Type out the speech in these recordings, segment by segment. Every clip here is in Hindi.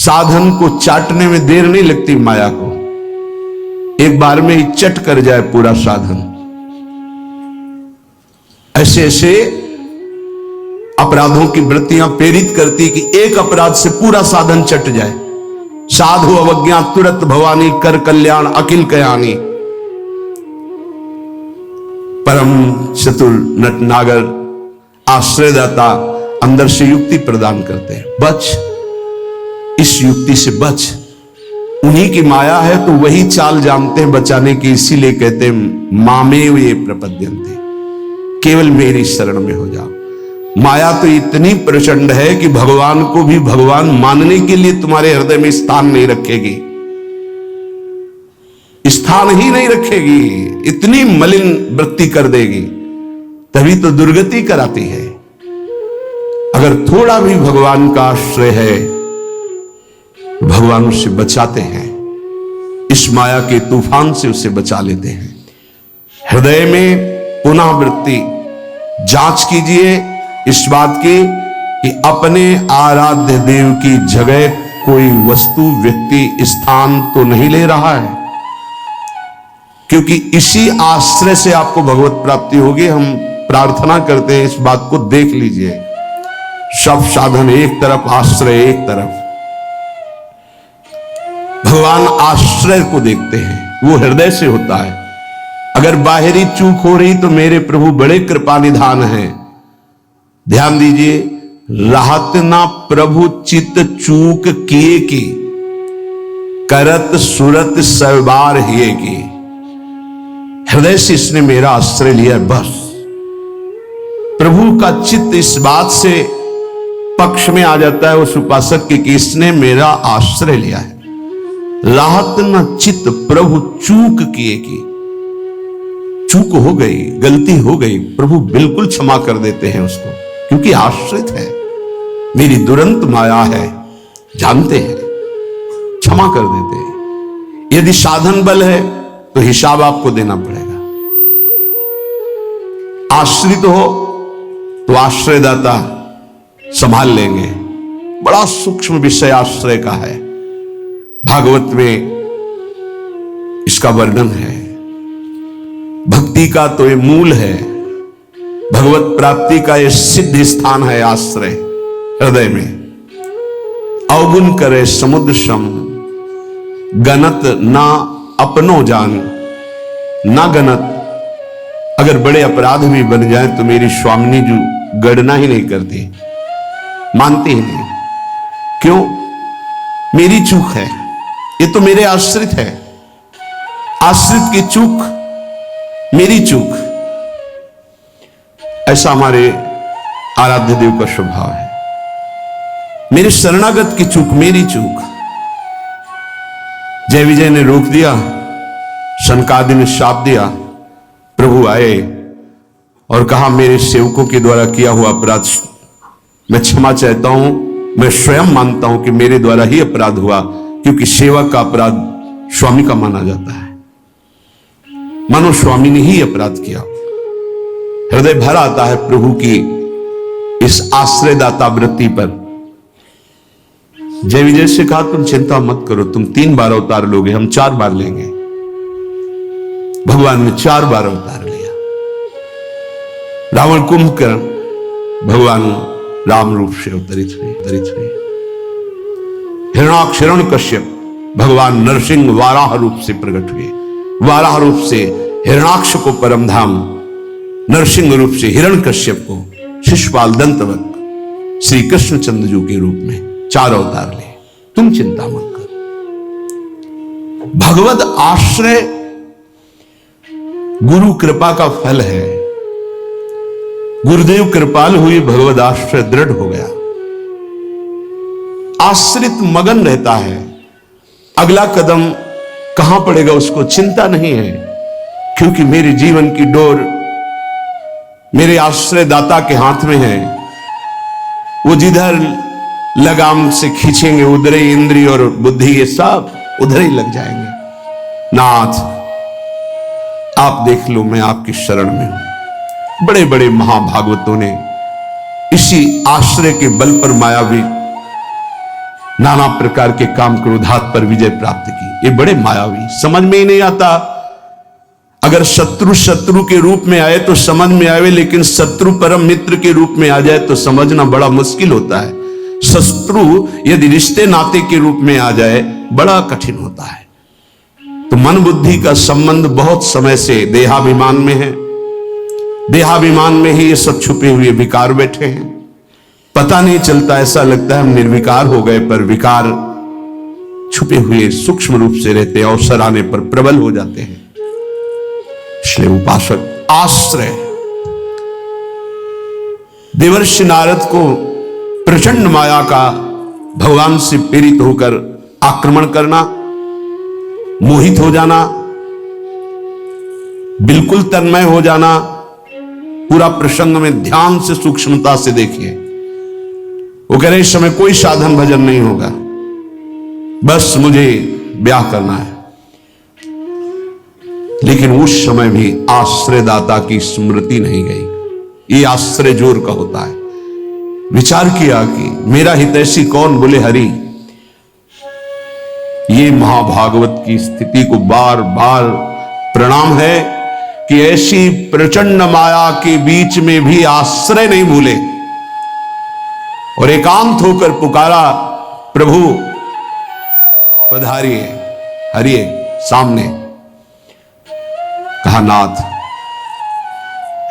साधन को चाटने में देर नहीं लगती माया को, एक बार में ही चट कर जाए पूरा साधन। ऐसे ऐसे अपराधों की वृत्तियां प्रेरित करती कि एक अपराध से पूरा साधन चट जाए। साधु अवज्ञा तुरत भवानी, कर कल्याण अखिल कयानी। परम चतुर नटनागर आश्रयदाता अंदर से युक्ति प्रदान करते हैं, बच, इस युक्ति से बच। उन्हीं की माया है तो वही चाल जानते हैं बचाने की, इसीलिए कहते हैं मामेव ये प्रपद्यन्ते, केवल मेरी शरण में हो जाओ। माया तो इतनी प्रचंड है कि भगवान को भी भगवान मानने के लिए तुम्हारे हृदय में स्थान नहीं रखेगी, स्थान ही नहीं रखेगी, इतनी मलिन वृत्ति कर देगी, तभी तो दुर्गति कराती है। अगर थोड़ा भी भगवान का आश्रय है, भगवान उससे बचाते हैं, इस माया के तूफान से उसे बचा लेते हैं। हृदय में पुनः वृत्ति जांच कीजिए इस बात की कि अपने आराध्य देव की जगह कोई वस्तु, व्यक्ति, स्थान तो नहीं ले रहा है, क्योंकि इसी आश्रय से आपको भगवत प्राप्ति होगी। हम प्रार्थना करते हैं, इस बात को देख लीजिए। सब साधन एक तरफ, आश्रय एक तरफ। भगवान आश्रय को देखते हैं, वो हृदय से होता है। अगर बाहरी चूक हो रही तो मेरे प्रभु बड़े कृपा निधान हैं। ध्यान दीजिए, रहत ना प्रभु चित चूक किए की, करत सुरत सवार हिए की। हृदय से इसने मेरा आश्रय लिया, बस। प्रभु का चित्त इस बात से पक्ष में आ जाता है उस उपासक की कि इसने मेरा आश्रय लिया है। राहत न चित्त प्रभु चूक किए की, चूक हो गई, गलती हो गई, प्रभु बिल्कुल क्षमा कर देते हैं उसको, क्योंकि आश्रित है, मेरी दुरंत माया है, जानते हैं, क्षमा कर देते हैं। यदि साधन बल है तो हिसाब आपको देना पड़ेगा। आश्रित हो तो आश्रयदाता संभाल लेंगे। बड़ा सूक्ष्म विषय आश्रय का है, भागवत में इसका वर्णन है। भक्ति का तो ये मूल है, भगवत प्राप्ति का ये सिद्ध स्थान है आश्रय, हृदय में। अवगुण करे समुद्र सम, गणत ना अपनो जान, ना गणत। अगर बड़े अपराध भी बन जाए तो मेरी स्वामिनी जो गणना ही नहीं करती, मानती ही नहीं। क्यों? मेरी चूक है, ये तो मेरे आश्रित है, आश्रित की चूक, मेरी चूक। ऐसा हमारे आराध्य देव का स्वभाव है। मेरे शरणागत की चूक, मेरी चूक। जय विजय ने रोक दिया, शनकादि ने शाप दिया। प्रभु आए और कहा मेरे सेवकों के द्वारा किया हुआ अपराध मैं क्षमा चाहता हूं। मैं स्वयं मानता हूं कि मेरे द्वारा ही अपराध हुआ, क्योंकि सेवा का अपराध स्वामी का माना जाता है। मानो स्वामी ने ही अपराध किया। हृदय भर आता है प्रभु की इस आश्रयदाता वृत्ति पर। जय विजय से कहा तुम चिंता मत करो, तुम 3 बार अवतार लोगे, हम 4 बार लेंगे। भगवान ने 4 बार अवतार लिया। रावण कुंभकर्ण भगवान राम रूप से अवतरित हुए। हिरणाक्ष हिरण्यकश्यप भगवान नरसिंह वाराह रूप से प्रकट हुए। वाराह रूप से हिरणाक्ष को परमधाम, नरसिंह रूप से हिरण्यकश्यप को शिशुपाल दंतवत, श्री कृष्णचंद्र के रूप में 4 अवतार ले। तुम चिंता मत करो। भगवत आश्रय गुरु कृपा का फल है। गुरुदेव कृपाल हुई, भगवत आश्रय दृढ़ हो गया। आश्रित मगन रहता है, अगला कदम कहां पड़ेगा उसको चिंता नहीं है, क्योंकि मेरे जीवन की डोर मेरे आश्रयदाता के हाथ में है। वो जिधर लगाम से खींचेंगे उधर ही इंद्रिय और बुद्धि ये सब उधर ही लग जाएंगे। नाथ आप देख लो, मैं आपकी शरण में हूं। बड़े बड़े महाभागवतों ने इसी आश्रय के बल पर मायावी नाना प्रकार के काम क्रोधात पर विजय प्राप्त की। ये बड़े मायावी, समझ में ही नहीं आता। अगर शत्रु शत्रु के रूप में आए तो समझ में आवे, लेकिन शत्रु परम मित्र के रूप में आ जाए तो समझना बड़ा मुश्किल होता है। शत्रु यदि रिश्ते नाते के रूप में आ जाए बड़ा कठिन होता है। तो मन बुद्धि का संबंध बहुत समय से देहाभिमान में है। देहाभिमान में ही ये सब छुपे हुए विकार बैठे हैं, पता नहीं चलता। ऐसा लगता है हम निर्विकार हो गए, पर विकार छुपे हुए सूक्ष्म रूप से रहते हैं, अवसर आने पर प्रबल हो जाते हैं। इसलिए उपासक आश्रय, देवर्षि नारद को प्रचंड माया का भगवान से प्रेरित होकर आक्रमण करना, मोहित हो जाना, बिल्कुल तन्मय हो जाना, पूरा प्रसंग में ध्यान से सूक्ष्मता से देखिए। वो कह रहे इस समय कोई साधन भजन नहीं होगा, बस मुझे ब्याह करना है। लेकिन उस समय भी आश्रयदाता की स्मृति नहीं गई। ये आश्रय जोर का होता है। विचार किया कि मेरा हितैषी कौन? बोले हरि। ये महाभागवत की स्थिति को बार बार प्रणाम है कि ऐसी प्रचंड माया के बीच में भी आश्रय नहीं भूले और एकांत होकर पुकारा, प्रभु पधारिए, हरिए सामने। कहा नाथ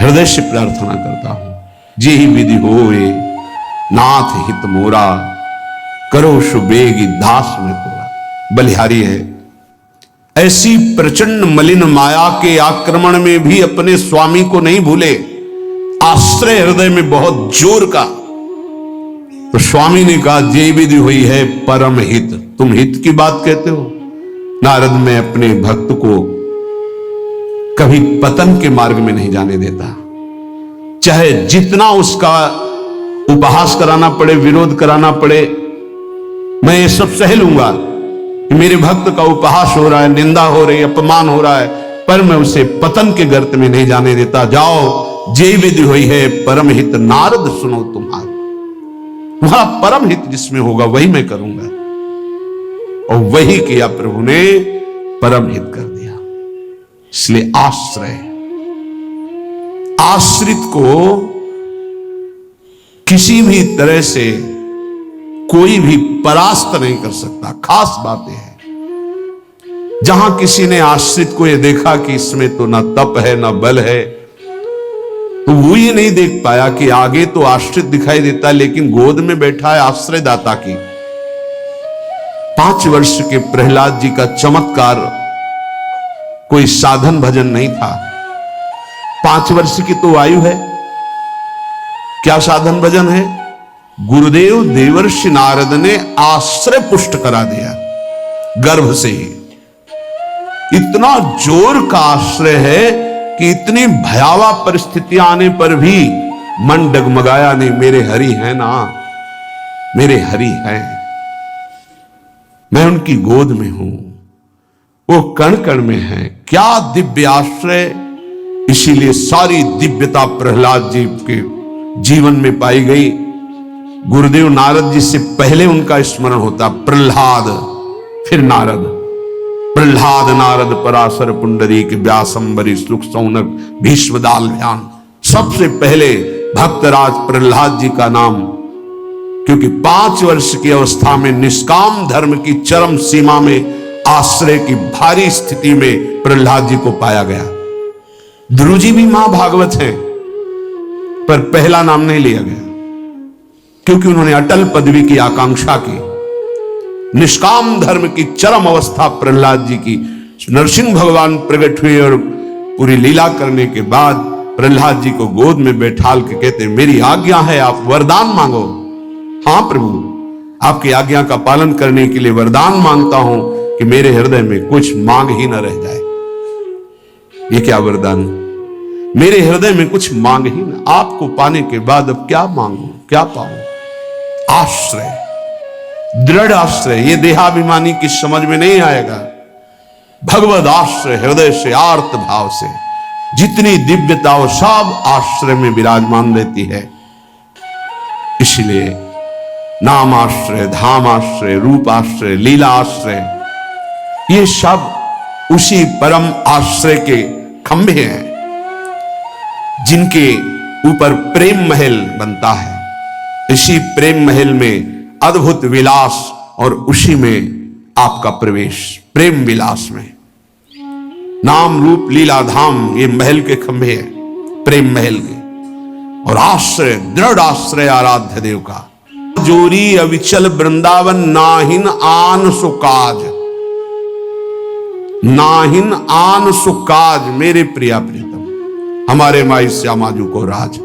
हृदय से प्रार्थना करता हूं, जे ही विधि होए नाथ हित मोरा, करो सुबेगी दास में तोरा। बलिहारी है। ऐसी प्रचंड मलिन माया के आक्रमण में भी अपने स्वामी को नहीं भूले, आश्रय हृदय में बहुत जोर का। तो स्वामी ने कहा जे विधि हुई है परम हित। तुम हित की बात कहते हो? नारद, मैं अपने भक्त को कभी पतन के मार्ग में नहीं जाने देता, चाहे जितना उसका उपहास कराना पड़े, विरोध कराना पड़े, मैं ये सब सह लूंगा कि मेरे भक्त का उपहास हो रहा है, निंदा हो रही है, अपमान हो रहा है, पर मैं उसे पतन के गर्त में नहीं जाने देता। जाओ, जे विधि हुई है परम हित, नारद सुनो तुम्हारा परम हित जिसमें होगा वही मैं करूंगा। और वही किया प्रभु ने, परम हित कर दिया। इसलिए आश्रय, आश्रित को किसी भी तरह से कोई भी परास्त नहीं कर सकता। खास बातें हैं। जहां किसी ने आश्रित को यह देखा कि इसमें तो ना तप है ना बल है, तो वो ये नहीं देख पाया कि आगे तो आश्रित दिखाई देता, लेकिन गोद में बैठा है आश्रयदाता की। 5 वर्ष के प्रहलाद जी का चमत्कार कोई साधन भजन नहीं था। 5 वर्ष की तो आयु है, क्या साधन भजन है? गुरुदेव देवर्षि नारद ने आश्रय पुष्ट करा दिया गर्भ से ही। इतना जोर का आश्रय है कि इतनी भयावह परिस्थितियां आने पर भी मन डगमगाया नहीं। मेरे हरि हैं ना, मेरे हरि हैं, मैं उनकी गोद में हूं, वो कण कण में है। क्या दिव्य आश्रय! इसीलिए सारी दिव्यता प्रहलाद जी के जीवन में पाई गई। गुरुदेव नारद जी से पहले उनका स्मरण होता प्रहलाद, फिर नारद। प्रहलाद नारद पराशर पुंडरीक व्यासंबरी सुख सौनक भीष्मदाल ध्यान। सबसे पहले भक्तराज प्रहलाद जी का नाम, क्योंकि 5 वर्ष की अवस्था में निष्काम धर्म की चरम सीमा में आश्रय की भारी स्थिति में प्रहलाद जी को पाया गया। ध्रुव जी भी महाभागवत हैं, पर पहला नाम नहीं लिया गया क्योंकि उन्होंने अटल पदवी की आकांक्षा की। निष्काम धर्म की चरम अवस्था प्रहलाद जी की। नरसिंह भगवान प्रकट हुए और पूरी लीला करने के बाद प्रहलाद जी को गोद में बैठाल के कहते, मेरी आज्ञा है, आप वरदान मांगो। हां प्रभु, आपकी आज्ञा का पालन करने के लिए वरदान मांगता हूं कि मेरे हृदय में कुछ मांग ही न रह जाए। ये क्या वरदान? मेरे हृदय में कुछ मांग ही ना, आपको पाने के बाद अब क्या मांगू, क्या पाऊं? आश्रय, दृढ़ आश्रय। ये देहाभिमानी की समझ में नहीं आएगा। भगवद आश्रय, हृदय से आर्त भाव से जितनी दिव्यता हो सब आश्रय में विराजमान रहती है। इसलिए नाम आश्रय, धाम आश्रय, रूप आश्रय, लीला आश्रय, ये सब उसी परम आश्रय के खंभे हैं जिनके ऊपर प्रेम महल बनता है। इसी प्रेम महल में अद्भुत विलास और उसी में आपका प्रवेश, प्रेम विलास में। नाम रूप लीला धाम ये महल के खंभे हैं, प्रेम महल के। और आश्रय, दृढ़ आश्रय आराध्य देव का। जोरी अविचल वृंदावन, नाहिन आन सुकाज, नाहिन आन सुकाज। मेरे प्रिया प्रीतम, हमारे माई श्यामाजू को राज।